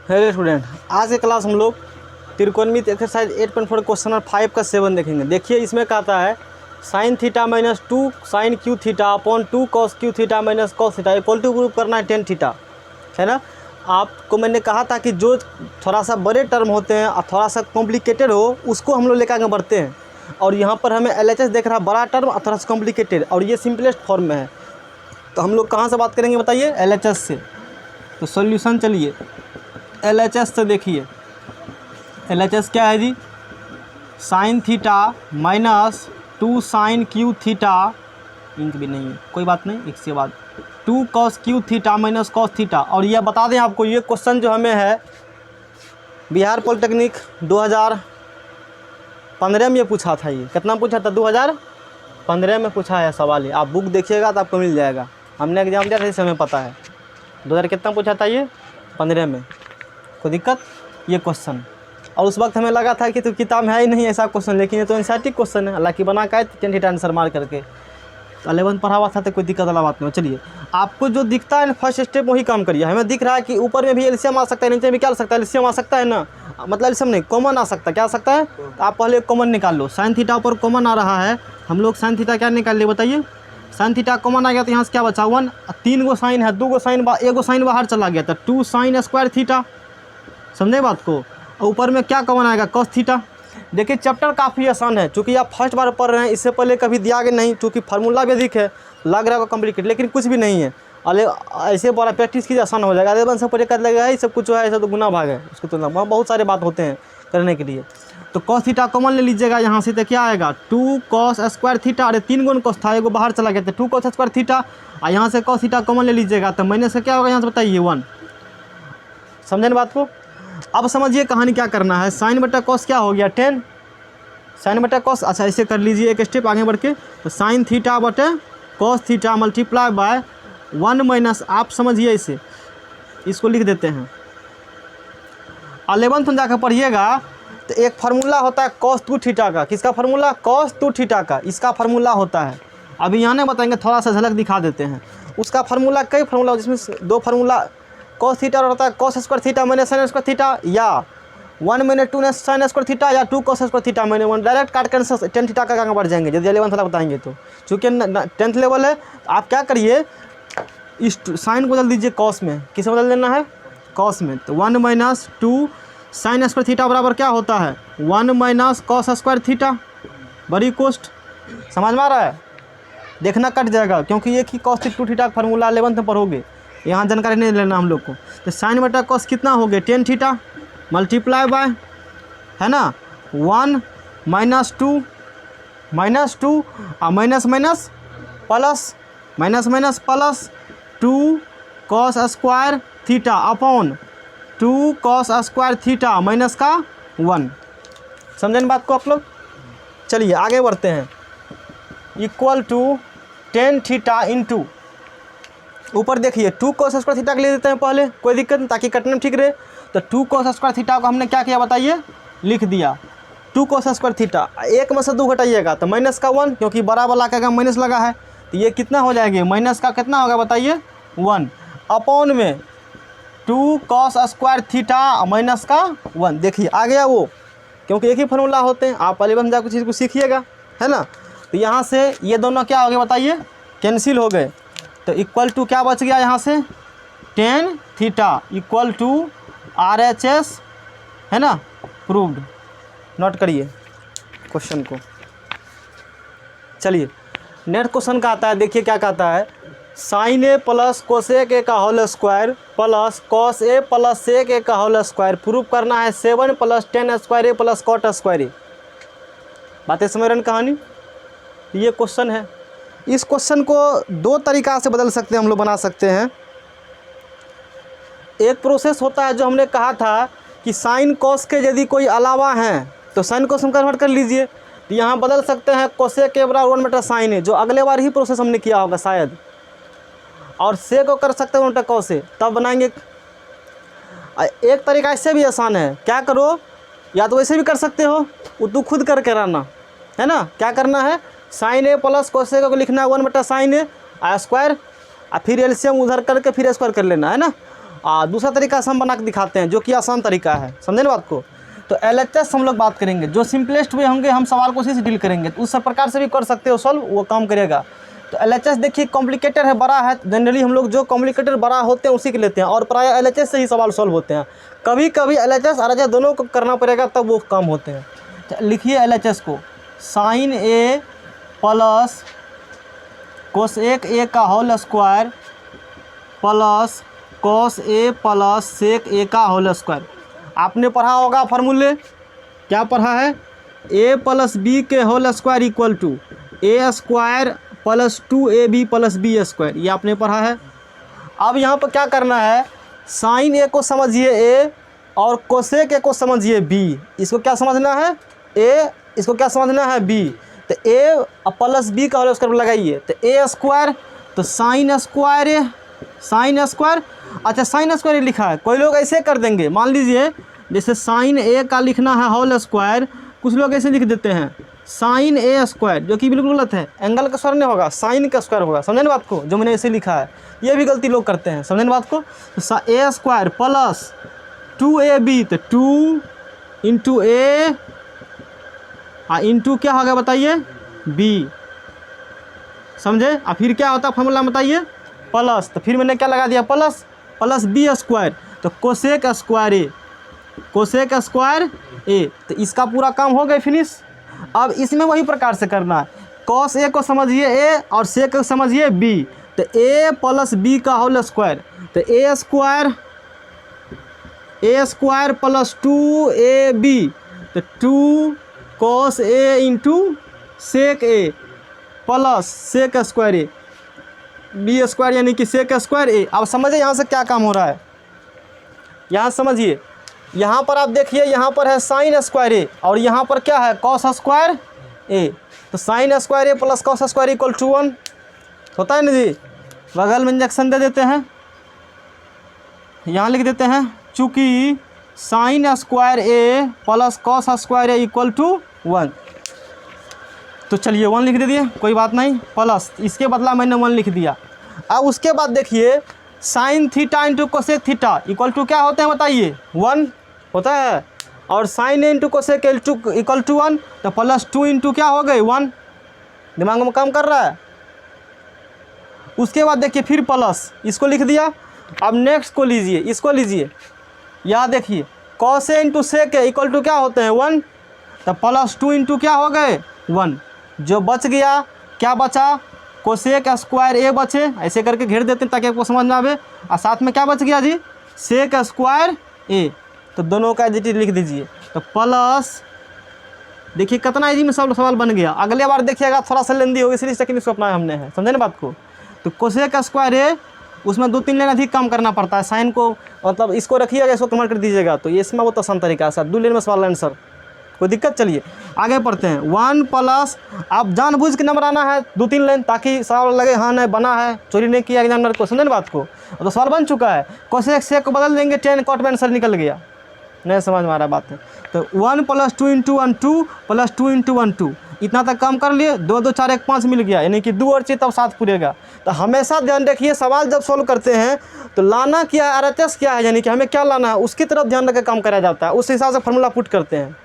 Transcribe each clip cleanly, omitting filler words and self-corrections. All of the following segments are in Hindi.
हेलो स्टूडेंट, आज के क्लास हम लोग त्रिकोणमिति एक्सरसाइज 8.4 क्वेश्चन नंबर 5 का 7 देखेंगे। देखिए इसमें कहता है sine theta minus 2 sine cube theta upon 2 cos cube theta minus cos theta equal to proof करना है टेन थीटा, है ना। आपको मैंने कहा था कि जो थोड़ा सा बड़े टर्म होते हैं और थोड़ा सा कॉम्प्लिकेटेड हो उसको हम लोग लेकर आगे बढ़ते हैं। और यहाँ पर हमें LHS देख रहा है बड़ा टर्म और थोड़ा सा कॉम्प्लिकेटेड, और ये सिंपलेस्ट फॉर्म में है। तो हम लोग कहाँ से बात करेंगे बताइए? LHS से। तो सॉल्यूशन चलिए LHS से देखिए। LHS क्या है जी? Sine theta minus 2 sine cube theta, इंक भी नहीं है कोई बात नहीं, एक से बाद 2 cos cube theta minus cos theta. और यह बता दें आपको, ये क्वेश्चन जो हमें है बिहार पॉलिटेक्निक 2015 में पूछा था। ये कितना पूछा था? 2015 में पूछा है सवाल। ये आप बुक देखिएगा तो आपको मिल जाएगा। हमने एग्जाम दिया था इसे हमें पता है। 2000 कितना पूछा था? ये 15 में। कोई दिक्कत? ये क्वेश्चन, और उस वक्त हमें लगा था कि तो किताब में है ही नहीं ऐसा क्वेश्चन, लेकिन ये तो एनसीईआरटी क्वेश्चन है। हालांकि बना का 10 थीटा आंसर मार करके 11 पढ़ा हुआ था तो कोई दिक्कत वाला बात नहीं। चलिए आपको जो दिखता है फर्स्ट स्टेप वही काम करिए। हमें दिख रहा है कि ऊपर में भी एलसीएम आ सकता है, नीचे भी क्या आ सकता है? एलसीएम आ सकता है ना, मतलब एलसीएम नहीं कॉमन आ सकता है। क्या आ सकता है? तो आप पहले कॉमन निकाल लो। साइन थीटा ऊपर कॉमन आ रहा है, हम लोग साइन थीटा क्या निकाल लिए बताइए? साइन थीटा कॉमन आ गया तो यहाँ से क्या बचा? 1। 3 गो साइन है, 2 गो साइन, 1 गो साइन बाहर चला गया था, 2 साइन स्क्वायर थीटा। समझे बात को? ऊपर में क्या कॉमन आएगा? Cos theta. देखिए चैप्टर काफ़ी आसान है, चूँकि आप फर्स्ट बार पढ़ रहे हैं, इससे पहले कभी दिया गया नहीं, चूँकि फार्मूला भी अधिक है, लग रहा है कॉम्प्लिकेटेड, लेकिन कुछ भी नहीं है। अरे ऐसे बड़ा प्रैक्टिस कीजिए, आसान हो जाएगा। अरे सब पढ़े कर लगेगा ये सब कुछ जो है ऐसा तो गुना भाग है, उसको तुलना वहाँ बहुत सारे बात होते हैं करने के लिए। तो कॉस थीटा कॉमन ले लीजिएगा यहाँ से, तो क्या आएगा? 2 कॉस स्क्वायर थीटा। अरे 3 गुण कॉस था, एगो बाहर चला गया था, 2 कॉस स्क्वायर थीटा। और यहाँ से कॉस थीटा कॉमन ले लीजिएगा तो माइनस से क्या होगा यहाँ से बताइए? 1। समझे ना बात को? अब समझिए कहानी क्या करना है। साइन बटा कॉस क्या हो गया? 10 साइन बटा कॉस। अच्छा ऐसे कर लीजिए एक स्टेप आगे बढ़ के। तो साइन थीटा बटे cos theta multiply by 1 minus, आप समझिए इसे, इसको लिख देते हैं। 11th में जाकर पढ़िएगा तो एक फार्मूला होता है कॉस 2 थीटा का। किसका फार्मूला? कॉस 2 थीटा का, इसका फार्मूला होता है। अभी यहाँ नहीं बताएंगे, थोड़ा सा झलक दिखा देते हैं उसका फार्मूला। कई फार्मूला जिसमें 2 फार्मूला कॉस थीटा होता है cos square theta minus sine square theta, या 1 माइनस 2 साइन स्क्वायर थीटा, या 2 cos square theta minus 1। Direct काट कर 10 थीटा का आगे बढ़ जाएंगे यदि 11th वाला बताएंगे तो। चूँकि 10th लेवल है, आप क्या करिए इस साइन को बदल दीजिए कॉस में। किसे बदल देना है? कॉस में। तो 1 माइनस 2 साइन स्क्वायर थीटा बराबर क्या होता है? 1 माइनस कॉस स्क्वायर थीटा। बड़ी कोस्ट समझ में आ रहा है? देखना कट जाएगा, क्योंकि एक ही कॉस 2 थीटा का फार्मूला 11th में पढ़ोगे, यहाँ जानकारी नहीं लेना हम लोग को। तो साइन बटा कॉस कितना हो गया? 10 थीटा मल्टीप्लाई बाय, है ना, 1 माइनस 2 और minus minus plus, minus minus plus 2 cos square theta upon 2 cos square theta minus का 1। समझें बात को आप लोग? चलिए आगे बढ़ते हैं। इक्वल टू 10 थीटा इंटू, ऊपर देखिए 2 कॉस स्क्वायर थीटा के ले देते हैं पहले, कोई दिक्कत नहीं, ताकि कटने में ठीक रहे। तो 2 कॉस स्क्वायर थीटा को हमने क्या किया बताइए? लिख दिया 2 कॉस स्क्वायर थीटा। 1 में से 2 घटाइएगा तो माइनस का 1, क्योंकि बड़ा वाला का माइनस लगा है, तो ये कितना हो जाएगा? माइनस का कितना होगा बताइए? 1 अपॉन में 2 कॉस स्क्वायर थीटा माइनस का 1। देखिए आ गया वो, क्योंकि एक ही फार्मूला होते हैं। आप पहले बन जाकर चीज़ को सीखिएगा, है ना। तो यहाँ से ये दोनों क्या हो गए बताइए? कैंसिल हो गए। तो इक्वल टू क्या बच गया यहाँ से? 10 थीटा इक्वल टू RHS, है ना, प्रूव्ड। नोट करिए क्वेश्चन को। चलिए नेक्स्ट क्वेश्चन का आता है। देखिए क्या कहता है? Sine A plus cosec A का whole square plus cos A plus sec A का होल स्क्वायर प्रूव करना है 7 plus 10 square A plus cot square A. बातें समझ रहे हैं कहानी? ये क्वेश्चन है। इस क्वेश्चन को 2 तरीक़ा से बदल सकते हैं हम लोग, बना सकते हैं। एक प्रोसेस होता है जो हमने कहा था कि साइन कॉस के यदि कोई अलावा हैं तो साइन कॉस में कन्वर्ट कर लीजिए। तो यहाँ बदल सकते हैं कोसेक के बराबर 1 बटा साइन है, जो अगले बार ही प्रोसेस हमने किया होगा शायद। और से को कर सकते हैं 1 बटा कॉस से, तब बनाएंगे। एक तरीका इससे भी आसान है। क्या करो, या तो वैसे भी कर सकते हो, वो तो खुद करके रहना, है ना। क्या करना है? साइन ए प्लस कोसेक को लिखना है 1 बटा साइन ए स्क्वायर, और फिर एलसीएम उधर करके फिर स्क्वायर कर लेना, है ना। दूसरा तरीका से हम बना के दिखाते हैं जो कि आसान तरीका है, समझे ना बात को। तो LHS हम लोग बात करेंगे, जो सिंपलेस्ट वे होंगे हम सवाल को उसी से डील करेंगे। तो उस प्रकार से भी कर सकते हो सॉल्व, वो काम करेगा। तो LHS देखिए कॉम्प्लिकेटेड है, बड़ा है, जनरली हम लोग जो कॉम्प्लिकेटेड बड़ा होते हैं उसी के लेते हैं, और प्राय LHS से ही सवाल सॉल्व होते हैं। कभी कभी LHS RHS दोनों को करना पड़ेगा तब वो काम होते हैं। तो लिखिए LHS को, sin A plus cosec A का whole square plus cos A plus sec A का होल स्क्वायर। आपने पढ़ा होगा फार्मूले, क्या पढ़ा है, A प्लस बी के whole square equal to A square plus 2AB plus B square, ये आपने पढ़ा है। अब यहाँ पर क्या करना है, साइन A को समझिए A और कोसेक A को समझिए B। इसको क्या समझना है A, इसको क्या समझना है B। तो A प्लस B का होल स्क्वायर लगाइए, तो A स्क्वायर, तो sine square A, sine square, अच्छा साइन स्क्वायर लिखा है। कोई लोग ऐसे कर देंगे, मान लीजिए जैसे साइन A का लिखना है होल स्क्वायर, कुछ लोग ऐसे लिख देते हैं साइन A स्क्वायर, जो कि बिल्कुल गलत है। एंगल का स्क्वायर नहीं होगा, साइन का स्क्वायर होगा, समझे ना बात को, जो मैंने ऐसे लिखा है। ये भी गलती लोग करते हैं, समझे ना बात को। तो A स्क्वायर प्लस 2AB, तो 2 इंटू A इंटू क्या होगा बताइए B, समझे। और फिर क्या होता है फॉर्मूला बताइए, प्लस, तो फिर मैंने क्या लगा दिया प्लस, प्लस B स्क्वायर, तो cosec square A, cosec square A। तो इसका पूरा काम हो गया फिनिश। अब इसमें वही प्रकार से करना है, cos A को समझिए A और sec को समझिए B, तो A प्लस B का होल स्क्वायर, तो A स्क्वायर प्लस 2AB, तो 2 cos A into sec A plus sec square A, B square यानी कि sec स्क्वायर A। अब समझिए यहाँ से क्या काम हो रहा है, यहाँ समझिए, यहाँ पर आप देखिए, यहाँ पर है साइन स्क्वायर A और यहाँ पर क्या है कॉस स्क्वायर A। तो sine square A plus cos square equal to 1 होता है ना जी। बगल में इंजेक्शन दे देते हैं, यहाँ लिख देते हैं, चूँकि sine square A plus cos square A equal to 1, तो चलिए 1 लिख दे दिए, कोई बात नहीं, प्लस इसके बदला मैंने 1 लिख दिया। अब उसके बाद देखिए sine theta into cosec theta equal to क्या होते हैं बताइए, 1 होता है, और sine into cosec equal to 1, तो प्लस 2 इंटू क्या हो गए 1, दिमाग में काम कर रहा है। उसके बाद देखिए फिर प्लस, इसको लिख दिया। अब नेक्स्ट को लीजिए, इसको लीजिए, यहाँ देखिए cos A into sec equal to क्या होते हैं 1, तो प्लस 2 इंटू क्या हो गए 1, जो बच गया क्या बचा, कोसेक स्क्वायर A बचे, ऐसे करके घेर देते हैं ताकि आपको समझ में आवे। और साथ में क्या बच गया जी, सेक स्क्वायर A, तो दोनों का एडिट लिख दीजिए। तो प्लस, देखिए कितना इजी में सब सवाल बन गया। अगले बार देखिएगा थोड़ा सा लेंदी होगी, इसलिए सेकंड इसको अपनाया हमने है, समझे ना बात को। तो कोसेक स्क्वायर A, उसमें 2-3 लाइन अधिक काम करना पड़ता है, साइन को मतलब इसको रखिएगा, इसको कन्वर्ट कर दीजिएगा, तो ये इसमें बहुत आसान तरीका है, 2 लाइन में सवाल आंसर, कोई दिक्कत। चलिए आगे पढ़ते हैं। 1 प्लस, आप जानबूझ के नंबर आना है 2-3 लाइन, ताकि सवाल लगे हाँ नहीं बना है, चोरी नहीं किया एग्जामिनर को, समझे ना बात को। तो सवाल बन चुका है, कोसेक सेक को बदल देंगे 10 कॉट में आंसर निकल गया, नहीं समझ में आ रहा बात है। तो 1 प्लस 2 इंटू 1 2 प्लस 2 इंटू 1 2, इतना तक काम कर लिए, 2 2 4 1 5 मिल गया, यानी कि 2 और चाहिए तब 7 पूरेगा। तो हमेशा ध्यान रखिए, सवाल जब सॉल्व करते हैं तो लाना क्या है, RHS क्या है, यानी कि हमें क्या लाना है उसकी तरफ ध्यान रख के काम कराया जाता है, उस हिसाब से फार्मूला पुट करते हैं।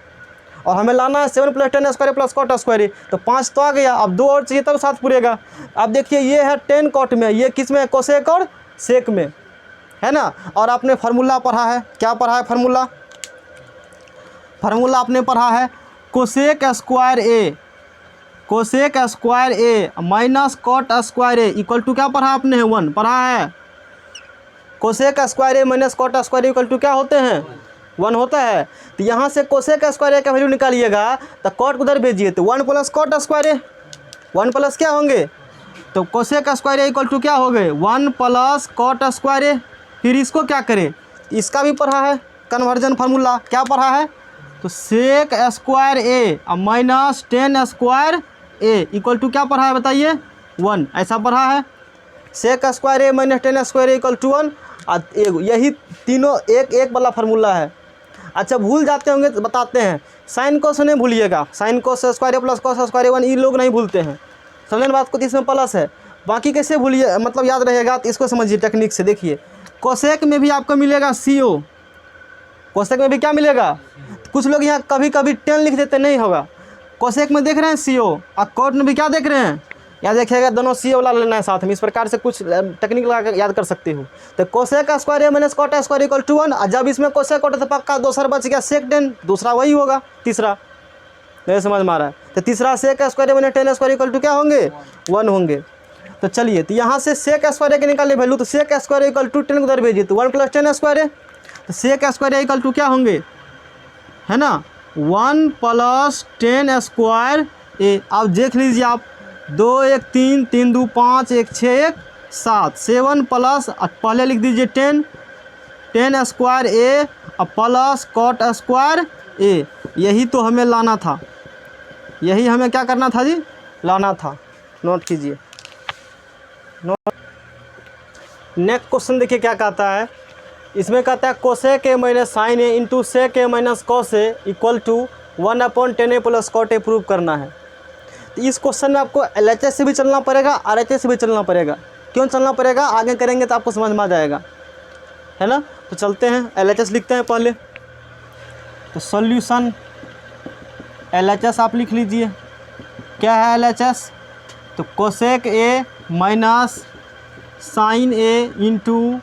और हमें लाना है 7 plus 10 square plus cot square, तो 5 तो आ गया, अब 2 और चाहिए तब 7 पूरेगा। अब देखिए ये है 10 कॉट में, ये किस में, कोसेक और सेक में, है ना। और आपने फार्मूला पढ़ा है, क्या पढ़ा है फार्मूला, फार्मूला आपने पढ़ा है cosec square A, cosec square A minus cot square A equal to क्या पढ़ा आपने, 1 पढ़ा है। Cosec square A minus cot square equal to क्या होते हैं, 1 होता है। तो यहाँ से कोसेक स्क्वायर A का वैल्यू निकालिएगा, तो कॉट उधर भेजिए, तो 1 plus cot square A, 1 plus क्या होंगे, तो cosec square A equal to क्या हो गए 1 प्लस कॉट स्क्वायर A। फिर इसको क्या करें, इसका भी पढ़ा है कन्वर्जन फार्मूला, क्या पढ़ा है, तो sec square A minus 10 square A equal to क्या पढ़ा है बताइए 1, ऐसा पढ़ा है। Sec square A minus 10 square A equal to 1, यही तीनों एक एक वाला फार्मूला है। अच्छा भूल जाते होंगे तो बताते हैं, साइन कोस नहीं भूलिएगा, sine cos square A plus cos square A 1 ये लोग नहीं भूलते हैं, समझने बात को। इसमें प्लस है, बाकी कैसे भूलिए, मतलब याद रहेगा, तो इसको समझिए टेक्निक से। देखिए कोसेक में भी आपको मिलेगा CO, कोसेक में भी क्या मिलेगा। कुछ लोग यहाँ कभी कभी 10 लिख देते, नहीं होगा। कोसेक में देख रहे हैं CO, और कोट में भी क्या देख रहे हैं, याद रखिएगा दोनों CO वाला लेना है साथ में। इस प्रकार से कुछ टेक्निक लगा कर याद कर सकते हो। तो cosec square A minus cot square equal to 1, और जब इसमें कोसेक कोट तो पक्का दूसरा बच गया सेक 10, दूसरा वही होगा तीसरा। नहीं समझ में आ रहा है। तो तीसरा sec square A minus ten square equal to क्या होंगे, 1 होंगे। तो चलिए, तो यहाँ से सेक स्क्वायर के निकाले वैल्यू, तो सेक स्क्वायर इक्वल टू 10 को उधर भेजिए तो 1 + 10 स्क्वायर है। तो सेक स्क्वायर इक्वल टू क्या होंगे, है ना, 1 + 10 स्क्वायर ए। अब देख लीजिए आप, 2 1 3, 3 2 5, 1 6 1 7, 7 प्लस पहले लिख दीजिए 10 स्क्वायर ए और प्लस कॉट स्क्वायर ए। यही तो हमें लाना था, यही हमें क्या करना था जी, लाना था। नोट कीजिए, नोट। नेक्स्ट क्वेश्चन देखिए क्या कहता है। इसमें कहता है cosec A minus sine A into sec A minus cos A equal to 1/10 plus cot A prove करना है। तो इस क्वेश्चन में आपको LHS से भी चलना पड़ेगा, RHS से भी चलना पड़ेगा। क्यों चलना पड़ेगा, आगे करेंगे तो आपको समझ में आ जाएगा, है ना। तो चलते हैं, LHS लिखते हैं पहले। तो सॉल्यूशन LHS आप लिख लीजिए। क्या है LHS, तो cosec A minus sine A into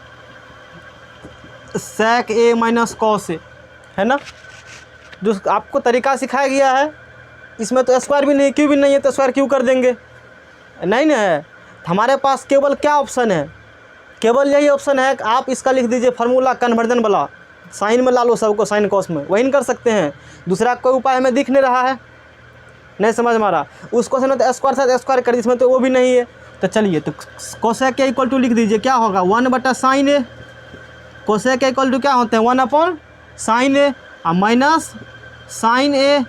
sec A minus cos A, है ना। जो आपको तरीका सिखाया गया है, इसमें तो स्क्वायर भी नहीं, क्यू भी नहीं है, तो स्क्वायर क्यू कर देंगे, नहीं ना है। हमारे पास केवल क्या ऑप्शन है, केवल यही ऑप्शन है कि आप इसका लिख दीजिए फार्मूला कन्वर्जन वाला, साइन में ला लो सबको, साइन कॉस में, वही कर सकते हैं। दूसरा कोई उपाय हमें दिख नहीं रहा है, नहीं समझ में आ रहा। उस क्वेश्चन में तो स्क्वायर साथ स्क्वायर कर, इसमें तो वो भी नहीं है। तो चलिए, तो कोसेक के इक्वल टू लिख दीजिए, क्या होगा 1/sin ए। कोसेक के इक्वल टू क्या होते हैं, 1/sin ए और माइनस साइन ए,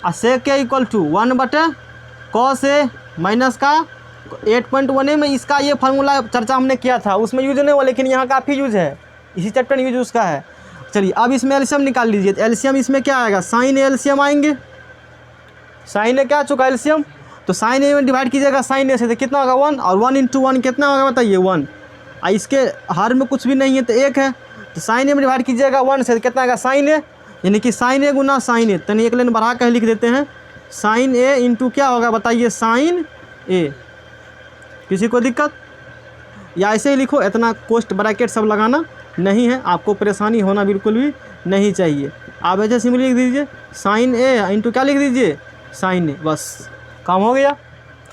और सेक के equal to 1/cos A minus का 8.1 में। इसका ये फार्मूला चर्चा हमने किया था, उसमें यूज नहीं हुआ, लेकिन यहाँ काफ़ी यूज है, इसी चैप्टर में यूज उसका है। चलिए, अब इसमें एलसीएम निकाल लीजिए। तो एलसीएम इसमें क्या आएगा, साइन ए एलसीएम आएंगे। साइन ए क्या आ चुका है एलसीएम, तो साइन ए में डिवाइड कीजिएगा साइन ए से, तो कितना होगा 1, और 1 × 1 कितना होगा बताइए 1, और इसके हर में कुछ भी नहीं है तो 1 है। तो साइन ए में डिवाइड कीजिएगा 1 से, तो कितना आएगा साइन ए, यानी कि साइन ए गुना साइन ए। तनी एक लाइन बढ़ा कर लिख देते हैं, साइन ए इंटू क्या होगा बताइए साइन ए। किसी को दिक्कत, या ऐसे ही लिखो, इतना पोस्ट ब्रैकेट सब लगाना नहीं है, आपको परेशानी होना बिल्कुल भी नहीं चाहिए। आप ऐसे सिंपली लिख दीजिए साइन ए इंटू क्या लिख दीजिए साइन ए, बस काम हो गया।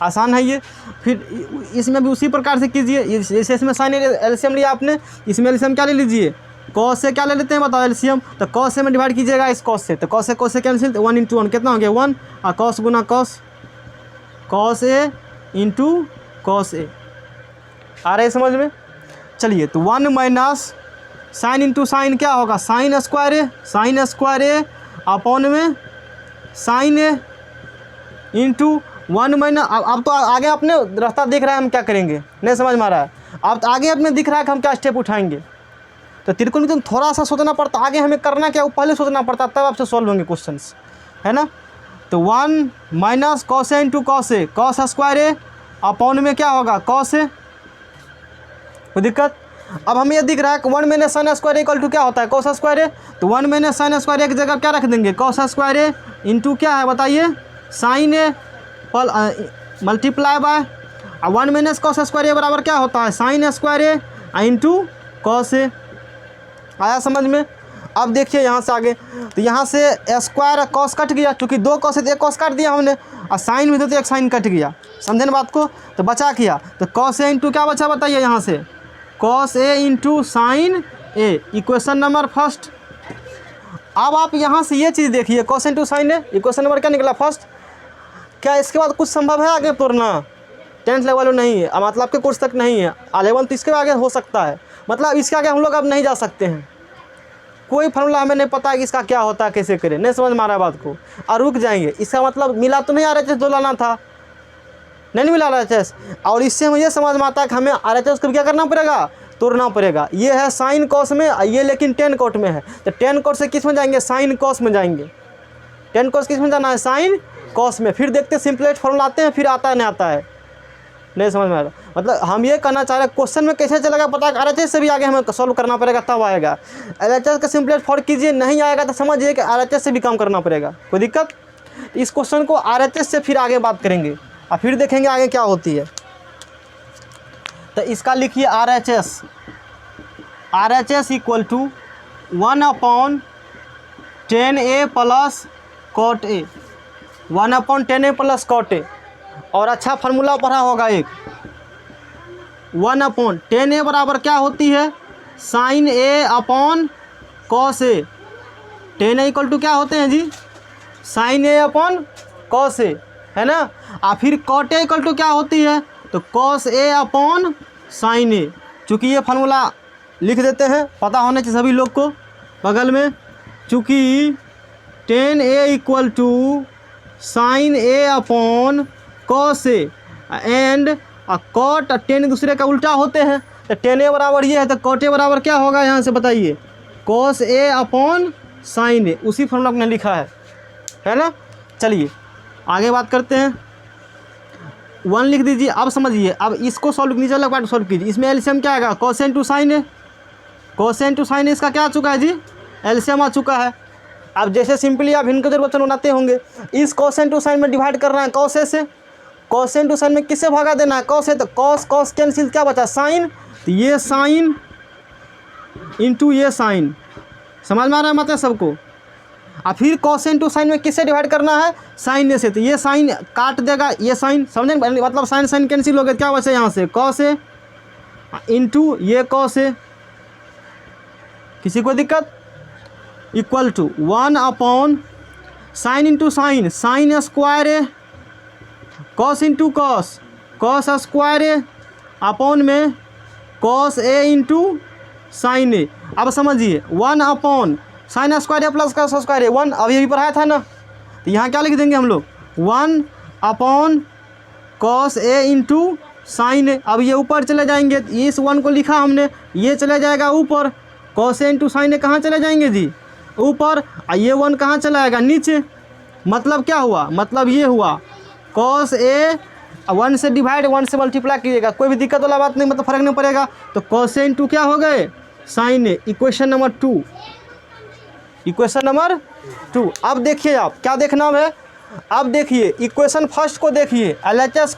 आसान है ये। फिर इसमें भी उसी प्रकार से कीजिए, जैसे इसमें साइन ए एलसीएम लिया आपने, इसमें एलसीएम क्या ले लीजिए, कॉस से क्या ले लेते हैं बताओ एलसीएम, तो कॉस से में डिवाइड कीजिएगा इस कॉस से, तो कॉस से कैंसिल, तो 1 × 1 कितना हो गया 1, और cos Guna cos, cos A into cos ए। आ रहा है समझ में। चलिए, तो 1 माइनस साइन इंटू साइन क्या होगा, साइन स्क्वायर ए अपॉन में साइन ए इंटू 1 माइनस। अब तो आगे अपने रास्ता दिख रहा है हम क्या करेंगे, नहीं समझ में आ रहा है। अब तो आगे अपने दिख रहा है कि हम क्या स्टेप उठाएंगे। तो त्रिकोणमिति थोड़ा सा सोचना पड़ता, आगे हमें करना क्या वो पहले सोचना पड़ता, तब आपसे सॉल्व होंगे क्वेश्चंस, है ना। तो 1 minus cos A into cos A, cos square A upon में क्या होगा कॉस ए। कोई दिक्कत। अब हमें ये दिख रहा है कि 1 minus sine square equal to क्या होता है कॉस स्क्वायर ए, तो 1 माइनस साइन स्क्वायर एक जगह क्या रख देंगे कॉस स्क्वायर ए इंटू क्या है बताइए sine A multiply by 1 minus cos square A बराबर क्या होता है sine square A into cos A. आया समझ में। अब देखिए यहाँ से आगे, तो यहाँ से स्क्वायर कॉस कट गया, क्योंकि 2 कॉस है तो 1 कॉस काट दिया हमने, और साइन में तो 1 साइन कट गया, समझे ना बात को। तो बचा किया, तो कॉस ए इंटू क्या बचा बताइए यहाँ से cos A into sine A, equation number first. अब आप यहाँ से ये चीज़ देखिए कॉस इंटू साइन ए, इक्वेशन नंबर क्या निकला फर्स्ट। क्या इसके बाद कुछ संभव है आगे तोड़ना, 10th लेवल नहीं है, मतलब के कोर्स तक नहीं है, 11th इसके आगे हो सकता है, मतलब इसके आगे हम लोग अब नहीं जा सकते हैं। कोई फॉर्मूला हमें नहीं पता है कि इसका क्या होता है, कैसे करें, नहीं समझ में आ रहा है बात को, और रुक जाएंगे। इसका मतलब मिला तो नहीं RHS जो लाना था, नहीं मिला RHS, और इससे हमें यह समझ में आता है कि हमें RHS को क्या करना पड़ेगा, तोड़ना पड़ेगा। ये है साइन कॉस में, ये लेकिन 10 कॉट में है, तो 10 कॉट से किस में जाएंगे साइन कॉस में जाएंगे, 10 कॉस किस में जाना है साइन कॉस में। फिर देखते सिंपलेस्ट फॉर्मूला आते हैं, फिर आता है नहीं आता है, नहीं समझ में आ रहा। मतलब हम ये कहना चाह रहे हैं क्वेश्चन में कैसे चलेगा पता, RHS से भी आगे हमें सॉल्व करना पड़ेगा तब आएगा। LHS का सिंपलेस्ट फॉर कीजिए, नहीं आएगा तो समझिए कि RHS से भी काम करना पड़ेगा। कोई दिक्कत? इस क्वेश्चन को RHS से फिर आगे बात करेंगे और फिर देखेंगे आगे क्या होती है। तो इसका लिखिए RHS, RHS equal to 1/10A plus cot A, 1/10A plus cot A। और अच्छा फार्मूला पढ़ा होगा एक, 1/10A बराबर क्या होती है, sin A upon cos A। 10A equal to क्या होते हैं जी, sin A upon cos A, है ना। और फिर cot A इक्वल टू क्या होती है, तो cos A upon sin A। चूँकि ये फार्मूला लिख देते हैं, पता होने चाहिए सभी लोग को बगल में। चूँकि 10A equal to sin A upon cos A and cot 10 दूसरे का उल्टा होते हैं, तो 10A बराबर ये है, तो cot A बराबर क्या होगा यहाँ से बताइए, cos A upon sin A। उसी फॉर्मूला आपने लिखा है ना। चलिए आगे बात करते हैं। 1 लिख दीजिए। अब समझिए, अब इसको सॉल्व नीचे वाला पार्ट सॉल्व कीजिए। इसमें एलसीएम क्या आएगा, cos n to sin A। cos n to sin A इसका क्या आ चुका है जी, एलसीएम आ चुका है। अब जैसे सिंपली आप इनके जरूर बच्चन बनाते होंगे, इस cos n टू sin में डिवाइड करना है cos A से, cos n टू sin में किससे भागा देना है, cos है, तो cos कैंसिल, क्या बचा sin, तो ये sin इंटू ये sin। समझ में आ रहा है मतलब सबको। और फिर cos n टू sin में किससे डिवाइड करना है, sin A से, तो ये sin काट देगा ये sin, समझे, मतलब sin कैंसिल हो गया, क्या बचा यहाँ से cos A इंटू ये cos A। किसी को दिक्कत, equal to 1/sin into sin, sin square A, cos into cos square A upon में cos A into sin A। अब समझिए 1/sin square A plus cos square A, 1 अभी अभी पढ़ाया था ना, तो यहाँ क्या लिख देंगे हम लोग, 1/cos A into sin A। अब ये ऊपर चले जाएंगे, इस 1 को लिखा हमने, ये चले जाएगा ऊपर, cos A into sin A कहाँ चले जाएंगे जी, ऊपर, और ये 1 कहाँ चला जाएगा, नीचे। मतलब क्या हुआ, मतलब ये हुआ cos A 1 से डिवाइड 1 से मल्टीप्लाई कीजिएगा, कोई भी दिक्कत वाला बात नहीं, मतलब फर्क नहीं पड़ेगा। तो cos A इंटू क्या हो गए, sin A। Equation number 2, equation number 2। अब देखिए आप क्या देखना है, अब देखिए इक्वेशन फर्स्ट को देखिए, LHS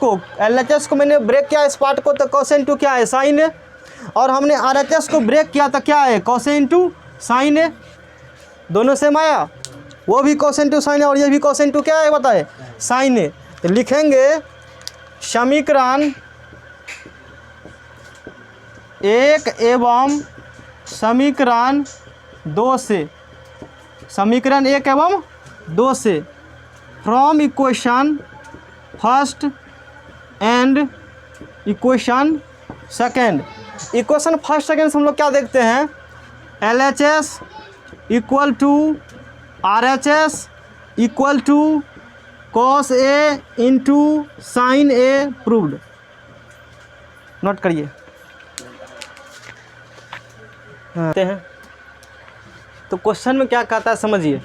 को मैंने ब्रेक किया इस पार्ट को, तो cos A इंटू क्या है, sin A। और हमने RHS को ब्रेक किया तो क्या है, cos A into sin A। दोनों सेम आया, वो भी cos इंटू sin है और ये भी cos इंटू क्या है बताए, sin है। तो लिखेंगे समीकरण 1 एवं समीकरण 2 से, समीकरण 1 एवं 2 से, from equation first and equation second. Equation first second से हम लोग क्या देखते हैं, LHS equal to RHS equal to cos A into sin A proved. Note करिए हैं। तो क्वेश्चन में क्या कहता है समझिए,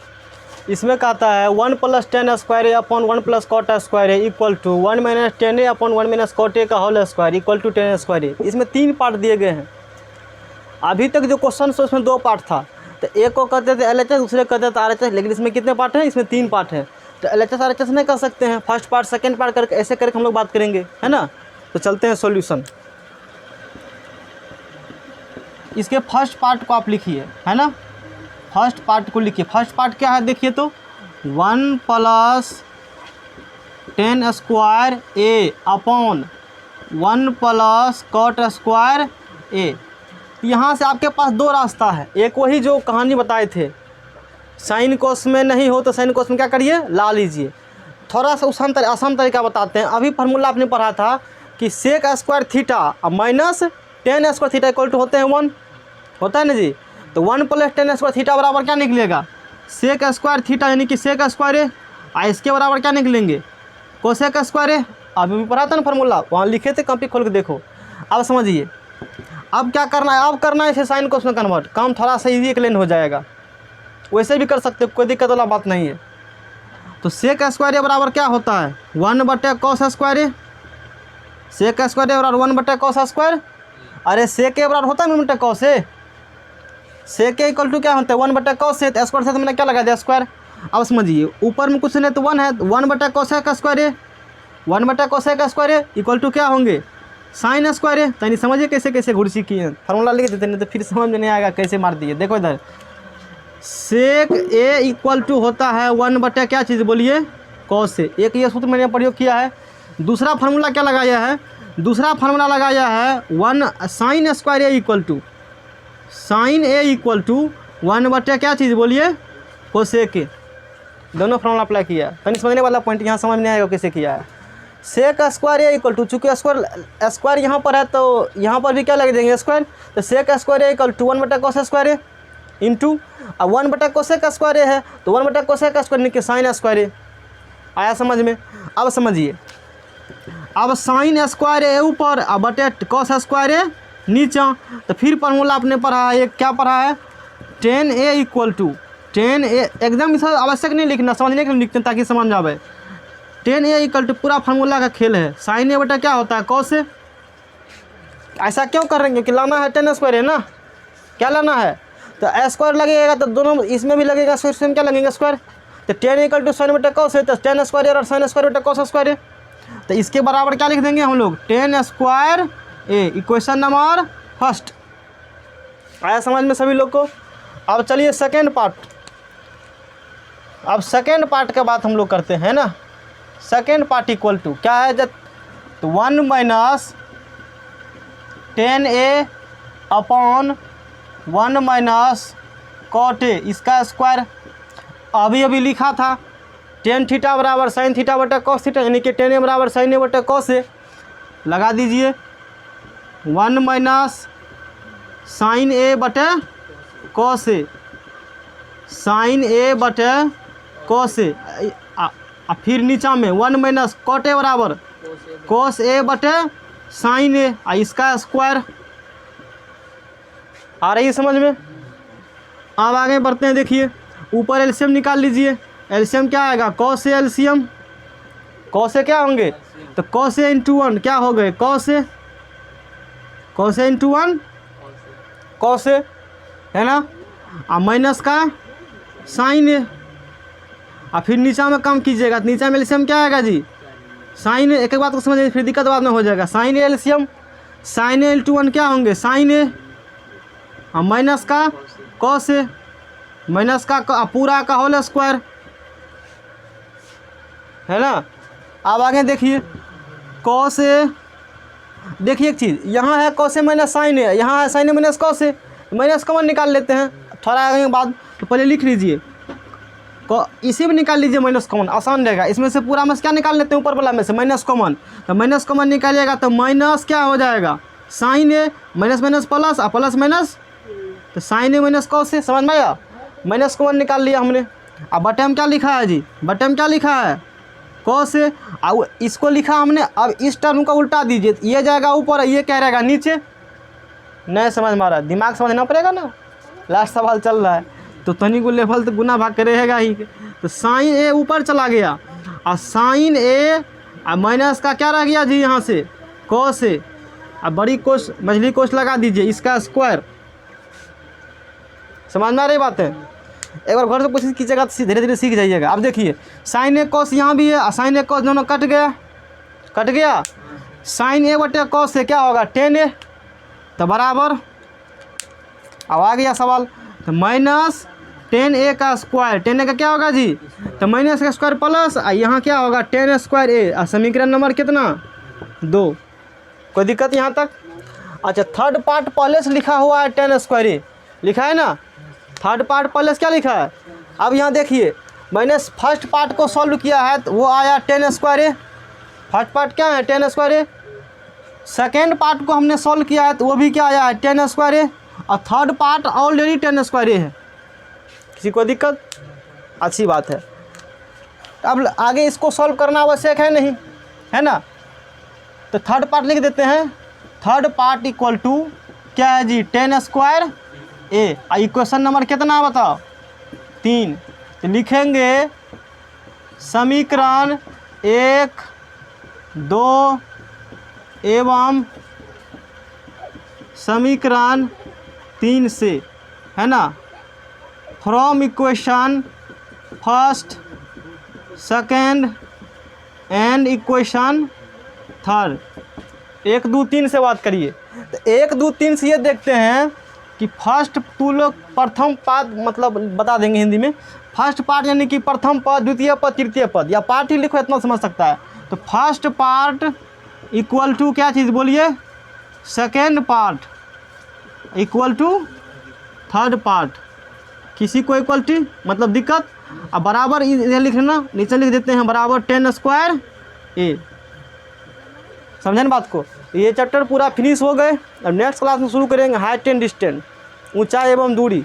इसमें कहता है 1 + 10 square A upon 1 + cot square A equal to 1 - 10A upon 1 - cot A का whole square equal to 10 square A। इसमें 3 पार्ट दिए गए हैं। अभी तक जो क्वेश्चन है उसमें 2 पार्ट था, तो एक को कहते थे LHS, दूसरे कहते थे RHS, लेकिन इसमें कितने पार्ट हैं, इसमें 3 पार्ट हैं। तो LHS RHS नहीं कर सकते हैं, फर्स्ट पार्ट सेकंड पार्ट करके ऐसे करके हम लोग बात करेंगे, है ना। तो चलते हैं सॉल्यूशन। इसके फर्स्ट पार्ट को आप लिखिए, है ना, फर्स्ट पार्ट को लिखिए। फर्स्ट पार्ट क्या है देखिए, तो 1 + 10 square A upon 1 + cot square A। यहाँ से आपके पास 2 रास्ता है, एक वही जो कहानी बताए थे, साइन कोस में नहीं हो तो साइन कोस में क्या करिए, ला लीजिए। थोड़ा सा आसान तरीका बताते हैं। अभी फार्मूला आपने पढ़ा था कि sec square theta minus 10 square theta equal to होते हैं 1, होता है ना जी। तो 1 + 10 स्क्वायर थीटा बराबर क्या निकलेगा, सेक स्क्वायर थीटा, यानी कि सेक स्क्वायर है, और इसके बराबर क्या निकलेंगे, कोसेक स्क्वायर है। अभी भी पढ़ा था ना फार्मूला, वहाँ लिखे थे, कॉपी खोल के देखो। अब समझिए अब क्या करना है, अब करना है इसे साइन कोस में कन्वर्ट, काम थोड़ा सा ईजी एक्सप्लेन हो जाएगा। वैसे भी कर सकते हो, कोई दिक्कत वाला बात नहीं है। तो सेक स्क्वायर बराबर क्या होता है, 1/cos square, sec square A बराबर 1/cos²। अरे सेक ए बराबर होता है 1/cos A. Sec A equal to क्या होता है 1/cos ए, तो स्क्वायर से तो मैंने क्या लगा दिया स्क्वायर। अब समझिए ऊपर में कुछ नहीं तो 1 है, 1/cos² A, 1/cos² A equal to क्या होंगे साइन स्क्वायर ए। तो नहीं समझिए कैसे कैसे घुड़सी की है, फार्मूला लिख देते नहीं तो फिर समझ में नहीं आएगा कैसे मार दिए। देखो इधर सेक ए इक्वल टू होता है 1/ क्या चीज़ बोलिए कॉस ए। एक ये सूत्र मैंने प्रयोग किया है। दूसरा फार्मूला क्या लगाया है, दूसरा फार्मूला लगाया है 1 sine square A equal to sine A equal to 1/ क्या चीज़ बोलिए कोसेक ए। दोनों फार्मूला अप्लाई किया। कहीं समझने वाला पॉइंट यहाँ समझ में आएगा कैसे किया है। Sec square A equal to, चूँकि स्क्वायर यहाँ पर है तो यहाँ पर भी क्या लग देंगे स्क्वायर, तो sec square A equal to 1/cos² A into 1/cos² A है तो 1/cos² नीचे साइन स्क्वायर ए। आया समझ में। अब समझिए, अब साइन स्क्वायर ए ऊपर और बटे cos² ए नीचा। तो फिर फार्मूला आपने पढ़ा है, एक क्या पढ़ा है tan a equal to tan a, एकदम इसे आवश्यक नहीं लिखना, समझने के लिए लिखते हैं ताकि समझ जाए। tan a इक्वल टू पूरा फार्मूला का खेल है, साइन ए बटा क्या होता है cos ए। ऐसा क्यों कर रहे हैं कि लाना है tan स्क्वायर है ना, क्या लाना है तो स्क्वायर लगेगा, तो दोनों इसमें भी लगेगा स्क्वायर, इसमें क्या लगेगा स्क्वायर। तो tan इक्वल टू साइन बटा cos है, तो tan स्क्वायर और साइन स्क्वायर बटा cos² है। तो इसके बराबर क्या लिख देंगे हम लोग tan स्क्वायर ए, इक्वेशन नंबर फर्स्ट। आया समझ में सभी लोग को। अब चलिए सेकेंड पार्ट, अब सेकेंड पार्ट के बाद हम लोग करते हैं ना। सेकेंड पार्ट इक्वल टू क्या है जब तो 1 minus tan a upon 1 minus cot a इसका स्क्वायर। अभी अभी लिखा था tan थीटा बराबर साइन थीटा बटा cos थीटा, यानी कि tan a बराबर साइन a बटा cos a। लगा दीजिए 1 माइनस साइन ए बटे cos a, साइन ए बटे cos a, फिर नीचा में 1 माइनस cot a बराबर cos a बटे साइन ए इसका स्क्वायर। आ रही है समझ में। अब आगे बढ़ते हैं, देखिए ऊपर एलसीएम निकाल लीजिए। एलसीएम क्या आएगा cos a, LCM cos a क्या होंगे तो cos a इंटू 1 क्या हो गए cos a, cos a into 1 cos a है ना, और माइनस का साइन ए, और फिर नीचा में कम कीजिएगा तो नीचा में एलसीएम क्या आएगा जी साइन ए। एक एक बात को समझिए फिर दिक्कत बाद में हो जाएगा। Sine A LCM, sine A into 1 क्या होंगे साइन ए, और माइनस का cos ए, माइनस का पूरा का होल स्क्वायर है ना। अब आगे देखिए cos ए, देखिए एक चीज़ यहाँ है cos ए माइनस साइन ए, यहाँ है साइन ए माइनस cos ए, माइनस कॉमन निकाल लेते हैं थोड़ा आगे के बाद। तो पहले लिख लीजिए इसी में निकाल लीजिए माइनस कॉमन, आसान रहेगा। इसमें से पूरा में क्या निकाल लेते हैं ऊपर वाला में से माइनस कॉमन, तो माइनस कॉमन निकालिएगा तो माइनस क्या हो जाएगा साइन ए, माइनस माइनस प्लस और प्लस माइनस, तो साइन ए माइनस cos ए। समझ में आया, माइनस कॉमन निकाल लिया हमने। अब बटे में क्या लिखा है जी, बटे में क्या लिखा है cos ए, और इसको लिखा हमने। अब इस टर्म को उल्टा दीजिए, ये जाएगा ऊपर ये क्या रहेगा नीचे। नहीं समझ में आ रहा, दिमाग समझना पड़ेगा ना, लास्ट सवाल चल रहा है तो तनी को लेवल तो गुना भाग करेगा ही। तो साइन ए ऊपर चला गया और साइन ए और माइनस का क्या रह गया जी यहाँ से cos ए, अब बड़ी कोश मछली कोश लगा दीजिए इसका स्क्वायर। समझ में आ रही बात है। एक बार घर से कोशिश कीजिएगा तो धीरे धीरे सीख जाइएगा। अब देखिए साइन ए cos यहाँ भी है और साइन ए cos दोनों कट गया। साइन ए बटे cos से क्या होगा tan ए, तो बराबर अब आ गया सवाल तो माइनस tan a का स्क्वायर, tan a का क्या होगा जी तो माइनस का स्क्वायर प्लस यहाँ क्या होगा tan स्क्वायर ए, और समीकरण नंबर कितना 2। कोई दिक्कत यहाँ तक। अच्छा थर्ड पार्ट पहले से लिखा हुआ है tan स्क्वायर ए लिखा है ना, थर्ड पार्ट पहले से क्या लिखा है। अब यहाँ देखिए मैंने फर्स्ट पार्ट को सॉल्व किया है तो वो आया tan स्क्वायर ए, फर्स्ट पार्ट क्या है tan स्क्वायर ए। सेकेंड पार्ट को हमने सॉल्व किया है तो वो भी क्या आया है tan स्क्वायर ए, और third part already tan square A है। किसी को दिक्कत, अच्छी बात है। अब आगे इसको सॉल्व करना आवश्यक है नहीं है ना, तो थर्ड पार्ट लिख देते हैं। थर्ड पार्ट इक्वल टू क्या है जी tan स्क्वायर ए, और इक्वेशन नंबर कितना बताओ 3। तो लिखेंगे समीकरण 1, 2, एवं समीकरण 3 से, है ना, from equation first second and equation third. 1 2 3 से बात करिए। तो 1 2 3 से ये देखते हैं कि फर्स्ट टू लोग प्रथम पाद मतलब बता देंगे हिंदी में। फर्स्ट पार्ट यानी कि प्रथम पद, द्वितीय पद, तृतीय पद, या पार्ट ही लिखो इतना समझ सकता है। तो फर्स्ट पार्ट इक्वल टू क्या चीज़ बोलिए, second part equal to third part. किसी को इक्वलिटी मतलब दिक्कत। अब बराबर ये लिख लेना, नीचे लिख देते हैं बराबर 10 स्क्वायर ए। समझे ना बात को। ये चैप्टर पूरा फिनिश हो गए। अब नेक्स्ट क्लास में शुरू करेंगे हाइट एंड डिस्टेंस, ऊंचाई एवं दूरी।